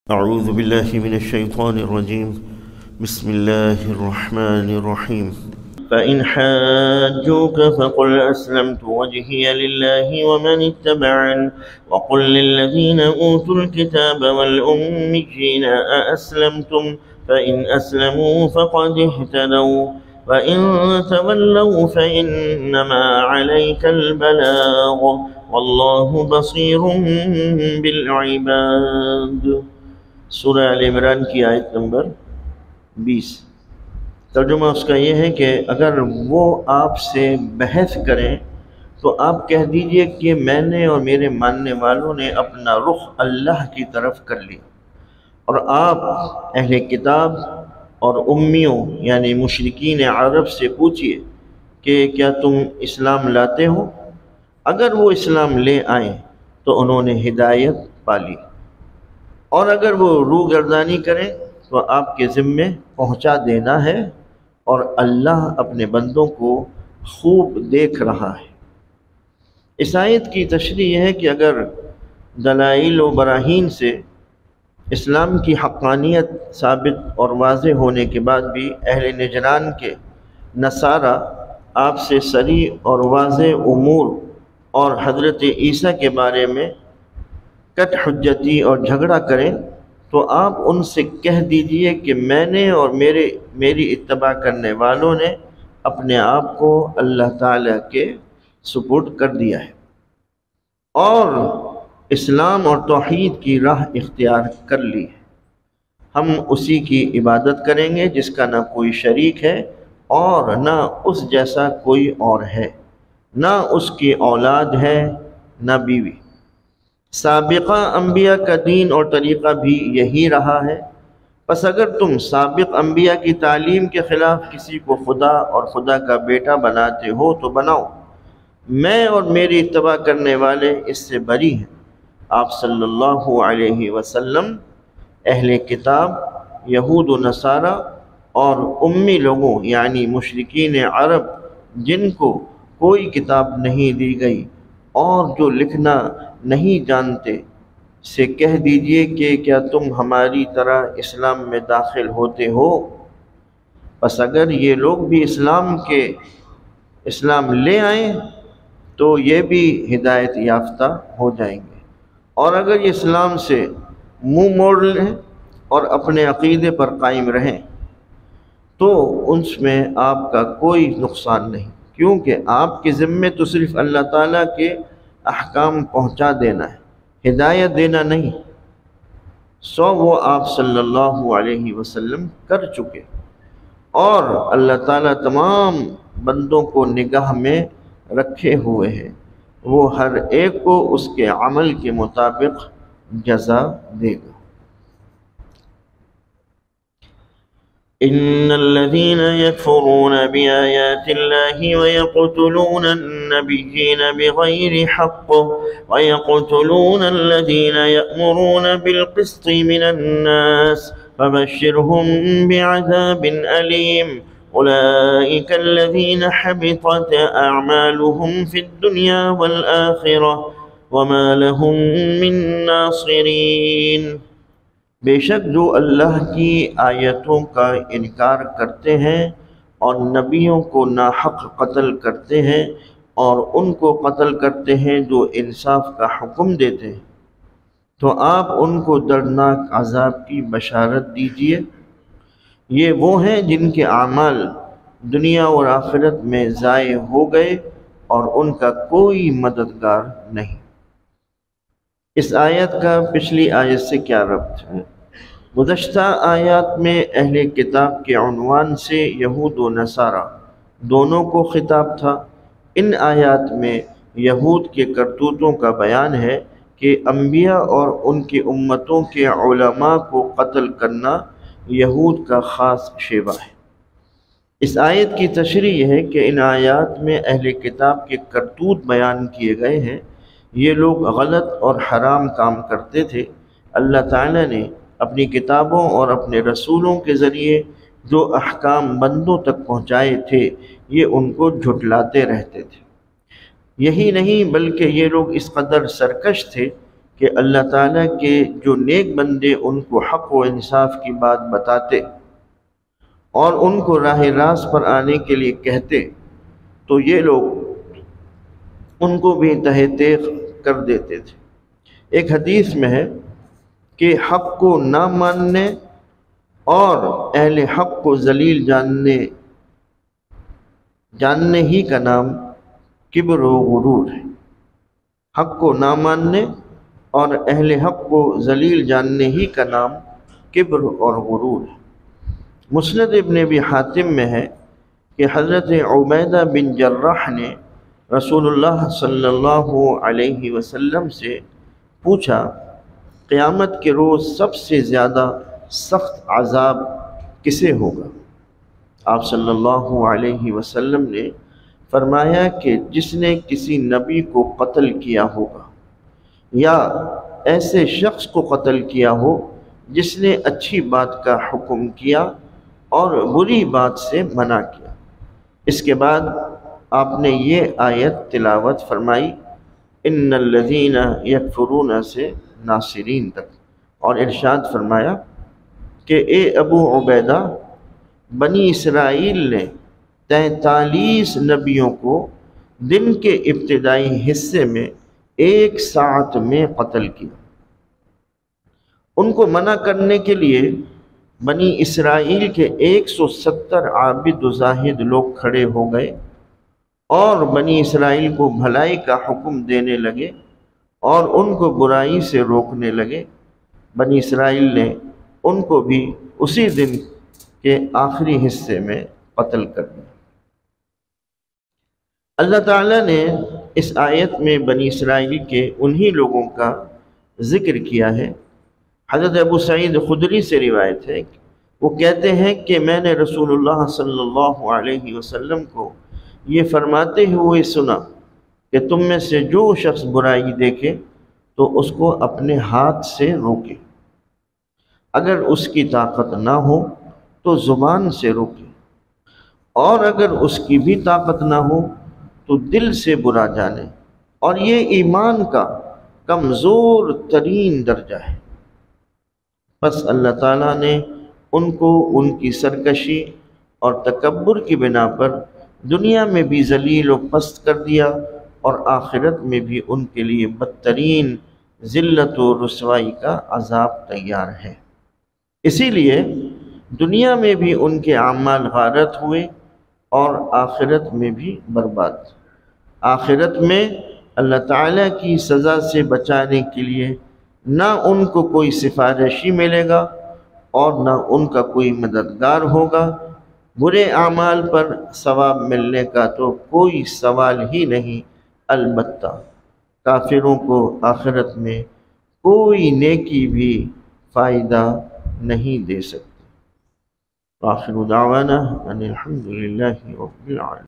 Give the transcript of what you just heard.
أعوذ بالله من الشيطان الرجيم. بسم الله الرحمن الرحيم. فإن حاجوك فقل أسلمت وجهي لله ومن اتبعني وقل للذين أوتوا الكتاب والأميين أأسلمتم فإن أسلموا فقد اهتدوا وإن تولوا فإنما عليك البلاغ والله بصير بالعباد. سورہ آل عمران کی آیت نمبر 20۔ ترجمہ اس کا یہ ہے کہ اگر وہ آپ سے بحث کریں تو آپ کہہ دیجئے کہ میں نے اور میرے ماننے والوں نے اپنا رخ اللہ کی طرف کر لیا، اور آپ اہل کتاب اور امیوں یعنی مشرکین عرب سے پوچھئے کہ کیا تم اسلام لاتے ہو؟ اگر وہ اسلام لے آئیں تو انہوں نے ہدایت پا لی، اور اگر وہ روگردانی کریں تو آپ کے ذمے پہنچا دینا ہے، اور اللہ اپنے بندوں کو خوب دیکھ رہا ہے۔ اس آیت کی تشریح یہ ہے کہ اگر دلائل و براہین سے اسلام کی حقانیت ثابت اور واضح ہونے کے بعد بھی اہل نجران کے نصارہ آپ سے صریح اور واضح امور اور حضرت عیسیٰ کے بارے میں کٹ حجتی اور جھگڑا کریں تو آپ ان سے کہہ دیجئے کہ میں نے اور میری اتباع کرنے والوں نے اپنے آپ کو اللہ تعالیٰ کے سپرد کر دیا ہے اور اسلام اور توحید کی راہ اختیار کر لی ہے۔ ہم اسی کی عبادت کریں گے جس کا نہ کوئی شریک ہے اور نہ اس جیسا کوئی اور ہے، نہ اس کی اولاد ہے نہ بیوی۔ سابقہ انبیاء کا دین اور طریقہ بھی یہی رہا ہے، پس اگر تم سابق انبیاء کی تعلیم کے خلاف کسی کو خدا اور خدا کا بیٹا بناتے ہو تو بناؤ، میں اور میری اتباع کرنے والے اس سے بری ہیں۔ آپ صلی اللہ علیہ وسلم اہل کتاب، یہود و نصارہ اور امی لوگوں یعنی مشرکین عرب جن کو کوئی کتاب نہیں دی گئی اور جو لکھنا نہیں جانتے سے کہہ دیجئے کہ کیا تم ہماری طرح اسلام میں داخل ہوتے ہو؟ پس اگر یہ لوگ بھی اسلام لے آئیں تو یہ بھی ہدایت یافتہ ہو جائیں گے، اور اگر یہ اسلام سے منہ موڑ لیں اور اپنے عقیدے پر قائم رہیں تو اس میں آپ کا کوئی نقصان نہیں، کیونکہ آپ کے ذمے تو صرف اللہ تعالیٰ کے احکام پہنچا دینا ہے، ہدایت دینا نہیں، سو وہ آپ صلی اللہ علیہ وسلم کر چکے، اور اللہ تعالیٰ تمام بندوں کو نگاہ میں رکھے ہوئے ہیں، وہ ہر ایک کو اس کے عمل کے مطابق جزا دے گا۔ إن الذين يكفرون بآيات الله ويقتلون النبيين بغير حق ويقتلون الذين يأمرون بالقسط من الناس فبشرهم بعذاب أليم أولئك الذين حبطت أعمالهم في الدنيا والآخرة وما لهم من ناصرين۔ بے شک جو اللہ کی آیتوں کا انکار کرتے ہیں اور نبیوں کو ناحق قتل کرتے ہیں اور ان کو قتل کرتے ہیں جو انصاف کا حکم دیتے ہیں، تو آپ ان کو دردناک عذاب کی بشارت دیجیے۔ یہ وہ ہیں جن کے اعمال دنیا اور آخرت میں ضائع ہو گئے اور ان کا کوئی مددگار نہیں۔ اس آیت کا پچھلی آیت سے کیا ربط ہے؟ گزشتہ آیات میں اہل کتاب کے عنوان سے یہود و نصارہ دونوں کو خطاب تھا۔ ان آیات میں یہود کے کرتوتوں کا بیان ہے کہ انبیاء اور ان کی امتوں کے علماء کو قتل کرنا یہود کا خاص شیوہ ہے۔ اس آیت کی تشریح یہ ہے کہ ان آیات میں اہل کتاب کے کرتوت بیان کیے گئے ہیں۔ یہ لوگ غلط اور حرام کام کرتے تھے۔ اللہ تعالیٰ نے اپنی کتابوں اور اپنے رسولوں کے ذریعے جو احکام بندوں تک پہنچائے تھے یہ ان کو جھٹلاتے رہتے تھے۔ یہی نہیں بلکہ یہ لوگ اس قدر سرکش تھے کہ اللہ تعالیٰ کے جو نیک بندے ان کو حق و انصاف کی بات بتاتے اور ان کو راہ راست پر آنے کے لیے کہتے تو یہ لوگ ان کو بھی تہہ تیغ کر دیتے تھے۔ ایک حدیث میں ہے کہ حق کو نہ ماننے اور اہل حق کو ذلیل جاننے ہی کا نام کبر و غرور ہے۔ حق کو نہ ماننے اور اہل حق کو ذلیل جاننے ہی کا نام کبر اور غرور ہے۔ مسند ابن ابی حاتم میں ہے کہ حضرت عبیدہ بن جراح نے رسول اللہ صلی اللہ علیہ وسلم سے پوچھا، قیامت کے روز سب سے زیادہ سخت عذاب کسے ہوگا؟ آپ صلی اللہ علیہ وسلم نے فرمایا کہ جس نے کسی نبی کو قتل کیا ہوگا یا ایسے شخص کو قتل کیا ہو جس نے اچھی بات کا حکم کیا اور بری بات سے منع کیا۔ اس کے بعد آپ نے یہ آیت تلاوت فرمائی، ان الذین یکفرون سے ناصرین تک، اور ارشاد فرمایا کہ اے ابو عبیدہ، بنی اسرائیل نے 43 نبیوں کو دن کے ابتدائی حصے میں 1 ساعت میں قتل کیا۔ ان کو منع کرنے کے لیے بنی اسرائیل کے 170 عابد و زاہد لوگ کھڑے ہو گئے اور بنی اسرائیل کو بھلائی کا حکم دینے لگے اور ان کو برائی سے روکنے لگے۔ بنی اسرائیل نے ان کو بھی اسی دن کے آخری حصے میں قتل کر دیا۔ اللہ تعالیٰ نے اس آیت میں بنی اسرائیل کے انہی لوگوں کا ذکر کیا ہے۔ حضرت ابو سعید خدری سے روایت ہے، وہ کہتے ہیں کہ میں نے رسول اللہ صلی اللہ علیہ وسلم کو یہ فرماتے ہوئے سنا کہ تم میں سے جو شخص برائی دیکھے تو اس کو اپنے ہاتھ سے روکے، اگر اس کی طاقت نہ ہو تو زبان سے روکے، اور اگر اس کی بھی طاقت نہ ہو تو دل سے برا جانے، اور یہ ایمان کا کمزور ترین درجہ ہے۔ پس اللہ تعالیٰ نے ان کو ان کی سرکشی اور تکبر کی بنا پر دنیا میں بھی ذلیل و پست کر دیا، اور آخرت میں بھی ان کے لیے بدترین ذلت و رسوائی کا عذاب تیار ہے۔ اسی لیے دنیا میں بھی ان کے اعمال غارت ہوئے اور آخرت میں بھی برباد۔ آخرت میں اللہ تعالیٰ کی سزا سے بچانے کے لیے نہ ان کو کوئی سفارشی ملے گا اور نہ ان کا کوئی مددگار ہوگا۔ برے اعمال پر ثواب ملنے کا تو کوئی سوال ہی نہیں، البتہ کافروں کو آخرت میں کوئی نیکی بھی فائدہ نہیں دے سکتی۔ آخر دعوانا ان الحمد للہ رب العالمین۔